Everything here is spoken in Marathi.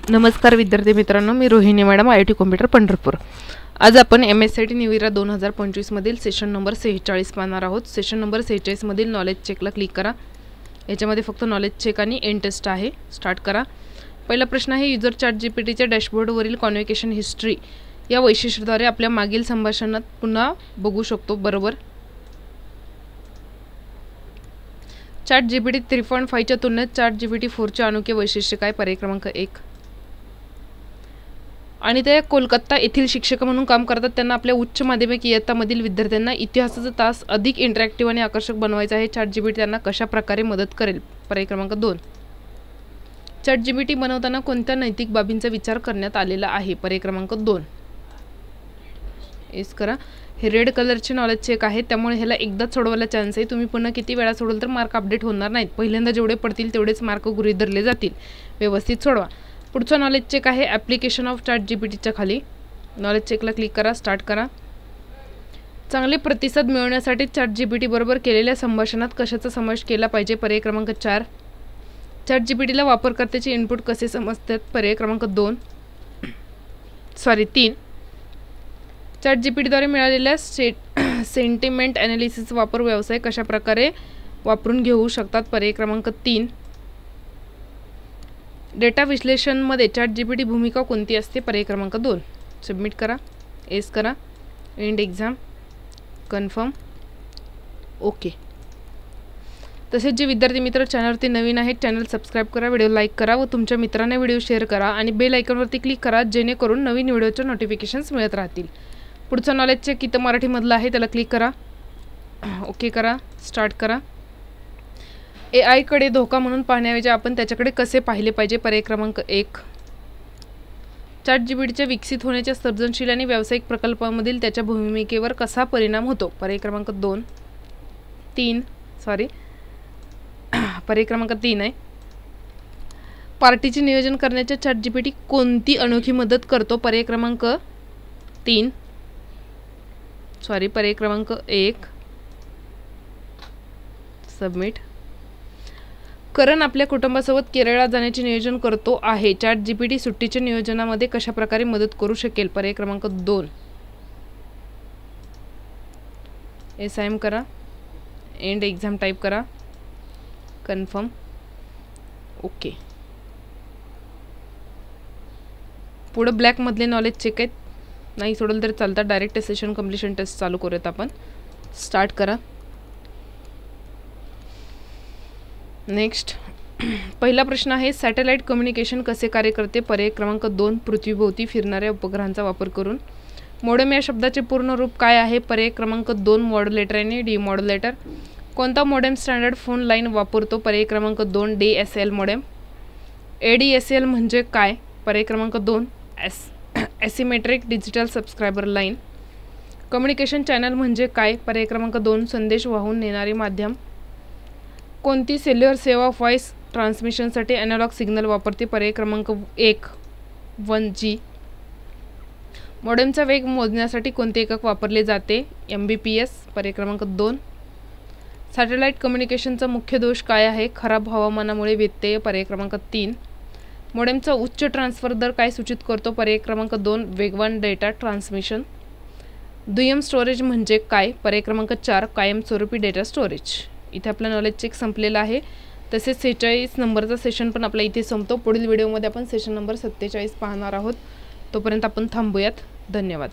नमस्कार विद्यार्थी मित्रांनो, मी Rohini madam, IIT computer Pandharpur. आज आपण MSCIT न्यू इयर 2025 मधील सेशन नंबर 46 पाहणार आहोत। सेशन नंबर 46 मधील नॉलेज चेकला क्लिक करा। याच्यामध्ये फक्त नॉलेज चेक आणि एंड टेस्ट आहे। स्टार्ट करा। पहिला प्रश्न आहे, यूजर ChatGPTच्या डॅशबोर्डवरील कॉन्व्होकेशन हिस्ट्री या वैशिष्ट्याद्वारे आपल्या मागील संभाषणात पुन्हा बघू शकतो, बरोबर? ChatGPT 3.5 च्या तुलनेत ChatGPT 4 चे अनोखे वैशिष्ट्य काय? पर्याय क्रमांक 1। आणि ते कोलकाता येथील शिक्षक म्हणून काम करतात। त्यांना आपल्या उच्च माध्यमिक इयत्तामधील विद्यार्थ्यांना इतिहासाचा तास अधिक इंटरॅक्टिव्ह आणि आकर्षक बनवायचा आहे। ChatGPT त्यांना कशा प्रकारे मदत करेल? पर्याय क्रमांक 2। ChatGPT बनवताना कोणत्या नैतिक बाबींचा विचार करण्यात आलेला आहे? पर्याय क्रमांक 2। एस करा। हे रेड कलरचे नॉलेज चेक आहे, त्यामुळे ह्याला एकदाच सोडवायला चान्स आहे। तुम्ही पुन्हा किती वेळा सोडवल तर मार्क अपडेट होणार नाहीत। पहिल्यांदा जेवढे पडतील तेवढेच मार्क गृहीत धरले जातील। व्यवस्थित सोडवा। पुढचा नॉलेज चेक आहे ॲप्लिकेशन ऑफ ChatGPTच्या खाली। नॉलेज चेकला क्लिक करा। स्टार्ट करा। चांगले प्रतिसाद मिळवण्यासाठी ChatGPT बरोबर केलेल्या संभाषणात कशाचा समावेश केला पाहिजे? पर्याय क्रमांक 4। ChatGPTला वापरकर्त्याचे इनपुट कसे समजतात? पर्याय क्रमांक 3। ChatGPTद्वारे मिळालेल्या सेंटिमेंट ॲनालिसिसचा वापर व्यवसाय कशा प्रकारे वापरून घेऊ शकतात? पर्याय क्रमांक 3। डेटा विश्लेषणमध्ये ChatGPT भूमिका कोणती असते? पर्याय क्रमांक 2। सबमिट करा। एस करा। End exam. कन्फर्म। ओके। तसेच जे विद्यार्थी मित्र चॅनलवरती नवीन आहेत, चॅनल सबस्क्राईब करा, व्हिडिओ लाईक करा व तुमच्या मित्रांना व्हिडिओ शेअर करा आणि बेल आयकॉनवरती क्लिक करा, जेणेकरून नवीन व्हिडिओचे नोटिफिकेशन्स मिळत राहतील। पुढचा नॉलेज चेक इथं मराठीमधला आहे, त्याला क्लिक करा। ओके करा। स्टार्ट करा। AI कडे धोका म्हणून पाहण्याऐवजी आपण त्याच्याकडे कसे पाहिले पाहिजे? पर्याय क्रमांक 1। ChatGPTच्या विकसित होण्याच्या सर्जनशील आणि व्यावसायिक प्रकल्पांमधील त्याच्या भूमिकेवर कसा परिणाम होतो? पर्याय क्रमांक 3 पर्याय क्रमांक 3 आहे। पार्टीचे नियोजन करण्याच्या ChatGPT कोणती अनोखी मदत करतो? पर्याय क्रमांक 3 पर्याय क्रमांक 1। सबमिट। करण आपल्या कुटुंबासोबत केरळला जाण्याचे नियोजन करतो आहे। ChatGPT सुट्टीच्या नियोजनामध्ये कशा प्रकारे मदत करू शकेल? पर्याय क्रमांक 2। SIM करा। एंड एक्झाम टाईप करा। कन्फर्म। ओके। पुढे ब्लॅक मधले नॉलेज चेक आहेत, नाही सोडलं तरी चालतात। डायरेक्ट सेशन कंप्लीशन टेस्ट चालू करूयात आपण। स्टार्ट करा। नेक्स्ट पहिला प्रश्न आहे, सॅटेलाइट कम्युनिकेशन कसे कार्य करते? पर्याय क्रमांक 2 पृथ्वीभोवती फिरणाऱ्या उपग्रहांचा वापर करून। मोडेम या शब्दाचे पूर्ण रूप काय आहे? पर्याय क्रमांक 2 मॉड्युलेटर आणि डिमॉड्युलेटर। कोणता मोडेम स्टँडर्ड फोन लाईन वापरतो? पर्याय क्रमांक 2 DSL मोडेम। ADSL म्हणजे काय? पर्याय क्रमांक 2 asymmetric digital subscriber line. Communication channel म्हणजे काय? पर्याय क्रमांक 2 संदेश वाहून नेणारे माध्यम। कोणती सेल्युलर सेवा व्हॉइस ट्रान्समिशनसाठी ॲनालॉग सिग्नल वापरते? पर्याय क्रमांक 1G। मॉडेमचा वेग मोजण्यासाठी कोणते एकक वापरले जाते? Mbps। पर्याय क्रमांक 2। सॅटेलाइट कम्युनिकेशनचा मुख्य दोष काय आहे? खराब हवामानामुळे व्यत्यय। पर्याय क्रमांक 3। मॉडेमचा उच्च ट्रान्सफर दर काय सूचित करतो? पर्याय क्रमांक 2 वेगवान डेटा ट्रान्समिशन। दुय्यम स्टोरेज म्हणजे काय? पर्याय क्रमांक 4 कायमस्वरूपी डेटा स्टोरेज। इथे आपला नॉलेज चेक संपलेला आहे। तसेच 46 नंबरचा सेशन पण आपला इथे संपतो। पुढील व्हिडिओमध्ये आपण सेशन नंबर 47 पाहणार आहोत। तोपर्यंत आपण थांबूयात। धन्यवाद।